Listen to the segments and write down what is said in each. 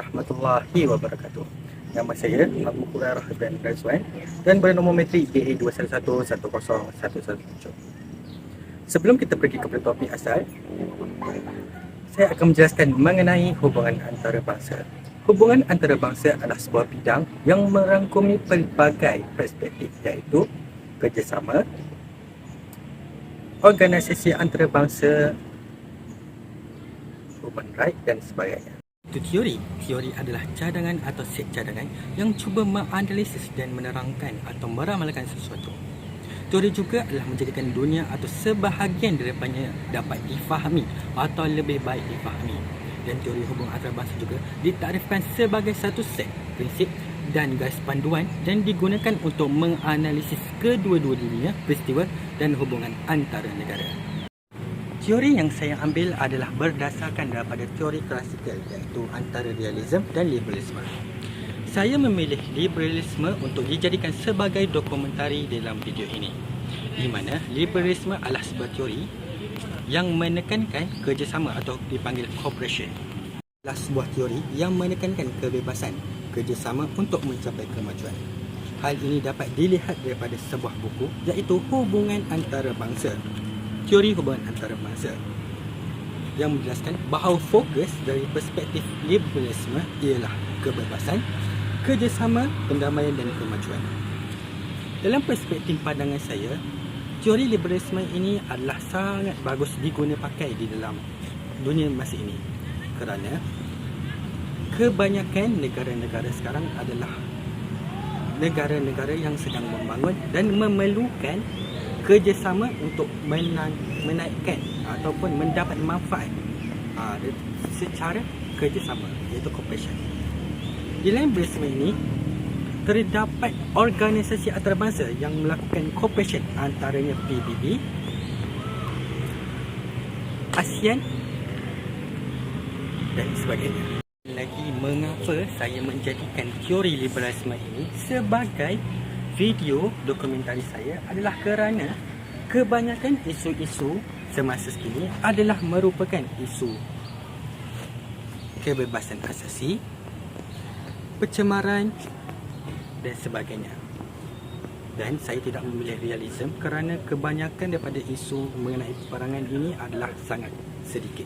warahmatullahi wabarakatuh. Nama saya Abu Hurairah bin Razwan dan bernombor metrik DA211010117. Sebelum kita pergi kepada topik asal, saya akan menjelaskan mengenai hubungan antarabangsa. Hubungan antarabangsa adalah sebuah bidang yang merangkumi pelbagai perspektif, iaitu kerjasama, organisasi antarabangsa, human right dan sebagainya. Itu teori. Teori adalah cadangan atau set cadangan yang cuba menganalisis dan menerangkan atau meramalkan sesuatu. Teori juga adalah menjadikan dunia atau sebahagian daripadanya dapat difahami atau lebih baik difahami. Dan teori hubungan antarabangsa juga ditakdirkan sebagai satu set prinsip dan garis panduan dan digunakan untuk menganalisis kedua-dua dunia, peristiwa dan hubungan antara negara. Teori yang saya ambil adalah berdasarkan daripada teori klasikal, iaitu antara realisme dan liberalisme. Saya memilih liberalisme untuk dijadikan sebagai dokumentari dalam video ini, di mana liberalisme adalah sebuah teori yang menekankan kerjasama atau dipanggil cooperation. Adalah sebuah teori yang menekankan kebebasan kerjasama untuk mencapai kemajuan. Hal ini dapat dilihat daripada sebuah buku, iaitu Hubungan Antarabangsa. Teori hubungan antarabangsa yang menjelaskan bahawa fokus dari perspektif liberalisme ialah kebebasan, kerjasama, pendamaian dan kemajuan. Dalam perspektif pandangan saya, teori liberalisme ini adalah sangat bagus diguna pakai di dalam dunia masa ini, kerana kebanyakan negara-negara sekarang adalah negara-negara yang sedang membangun dan memerlukan kerjasama untuk menaikkan ataupun mendapat manfaat secara kerjasama, iaitu cooperation. Di dalam liberalisme ini terdapat organisasi antarabangsa yang melakukan cooperation, antaranya PBB, ASEAN dan sebagainya. Lagi, mengapa saya menjadikan teori liberalisme ini sebagai video dokumentari saya adalah kerana kebanyakan isu-isu semasa kini adalah merupakan isu kebebasan asasi, pencemaran dan sebagainya. Dan saya tidak memilih realisme kerana kebanyakan daripada isu mengenai peperangan ini adalah sangat sedikit.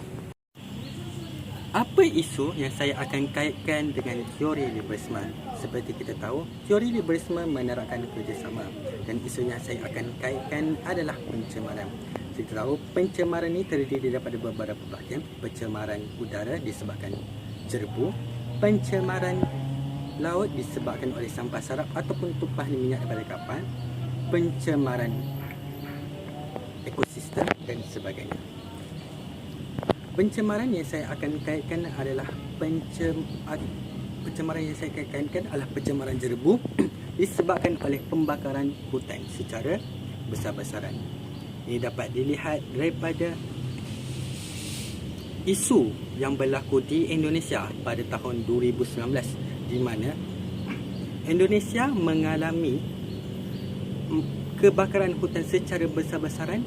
Apa isu yang saya akan kaitkan dengan teori liberalisme? Seperti kita tahu, teori liberalisme menerangkan kerjasama, dan isu yang saya akan kaitkan adalah pencemaran. Kita tahu pencemaran ini terdiri daripada beberapa bahagian. Pencemaran udara disebabkan jerebu, pencemaran laut disebabkan oleh sampah sarap ataupun tumpahan minyak daripada kapal, pencemaran ekosistem dan sebagainya. Pencemaran yang saya akan kaitkan adalah pencemaran yang saya kaitkan adalah pencemaran jerebu disebabkan oleh pembakaran hutan secara besar-besaran. Ini dapat dilihat daripada isu yang berlaku di Indonesia pada tahun 2019, di mana Indonesia mengalami kebakaran hutan secara besar-besaran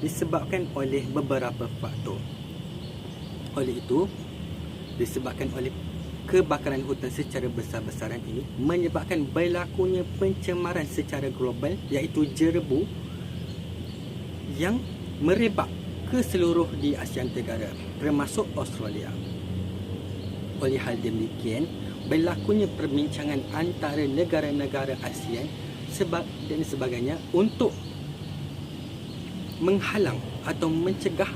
disebabkan oleh beberapa faktor. Oleh itu, disebabkan oleh kebakaran hutan secara besar-besaran ini menyebabkan berlakunya pencemaran secara global, iaitu jerebu yang merebak ke seluruh di Asia Tenggara termasuk Australia. Oleh hal demikian, berlakunya perbincangan antara negara-negara ASEAN dan sebagainya untuk menghalang atau mencegah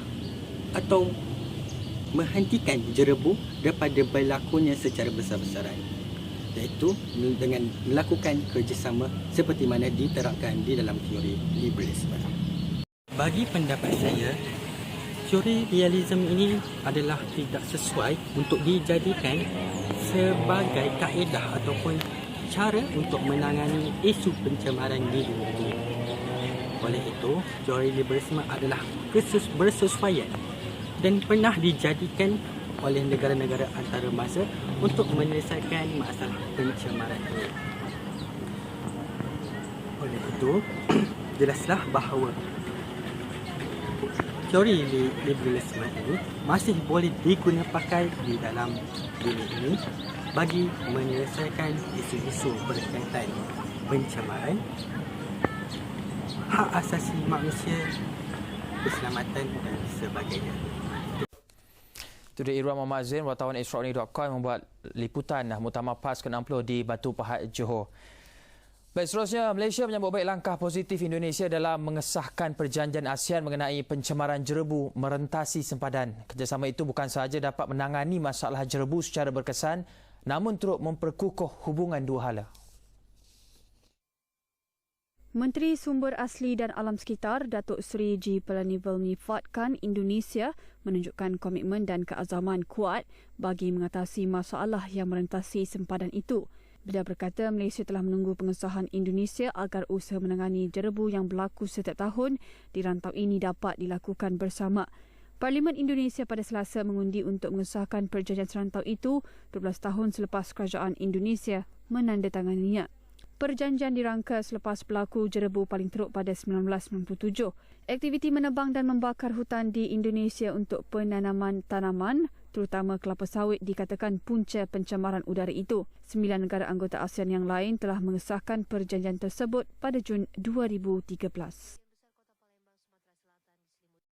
atau menghentikan jerebu daripada berlakunya secara besar-besaran, iaitu dengan melakukan kerjasama seperti mana diterapkan di dalam teori liberalisme. Bagi pendapat saya, teori realisme ini adalah tidak sesuai untuk dijadikan sebagai kaedah ataupun cara untuk menangani isu pencemaran di dunia ini. Oleh itu, teori liberalisme adalah bersesuaian dan pernah dijadikan oleh negara-negara antarabangsa untuk menyelesaikan masalah pencemaran ini. Oleh itu, jelaslah bahawa teori liberalisme ini masih boleh digunakan pakai di dalam dunia ini bagi menyelesaikan isu-isu berkaitan pencemaran, hak asasi manusia, keselamatan dan sebagainya. Itu dia Irwan Muhammad Zain, wartawan Israoni.com yang membuat liputan Muktamar PAS ke-60 di Batu Pahat, Johor. Baik, seterusnya, Malaysia menyambut baik langkah positif Indonesia dalam mengesahkan perjanjian ASEAN mengenai pencemaran jerebu merentasi sempadan. Kerjasama itu bukan sahaja dapat menangani masalah jerebu secara berkesan, namun turut memperkukuh hubungan dua hala. Menteri Sumber Asli dan Alam Sekitar, Datuk Seri G. Palanivel menyifatkan Indonesia menunjukkan komitmen dan keazaman kuat bagi mengatasi masalah yang merentasi sempadan itu. Beliau berkata Malaysia telah menunggu pengesahan Indonesia agar usaha menangani jerebu yang berlaku setiap tahun di rantau ini dapat dilakukan bersama. Parlimen Indonesia pada Selasa mengundi untuk mengesahkan perjanjian serantau itu 12 tahun selepas kerajaan Indonesia menandatanganinya. Perjanjian dirangka selepas berlaku jerebu paling teruk pada 1997. Aktiviti menebang dan membakar hutan di Indonesia untuk penanaman tanaman, terutama kelapa sawit, dikatakan punca pencemaran udara itu. 9 negara anggota ASEAN yang lain telah mengesahkan perjanjian tersebut pada Jun 2013.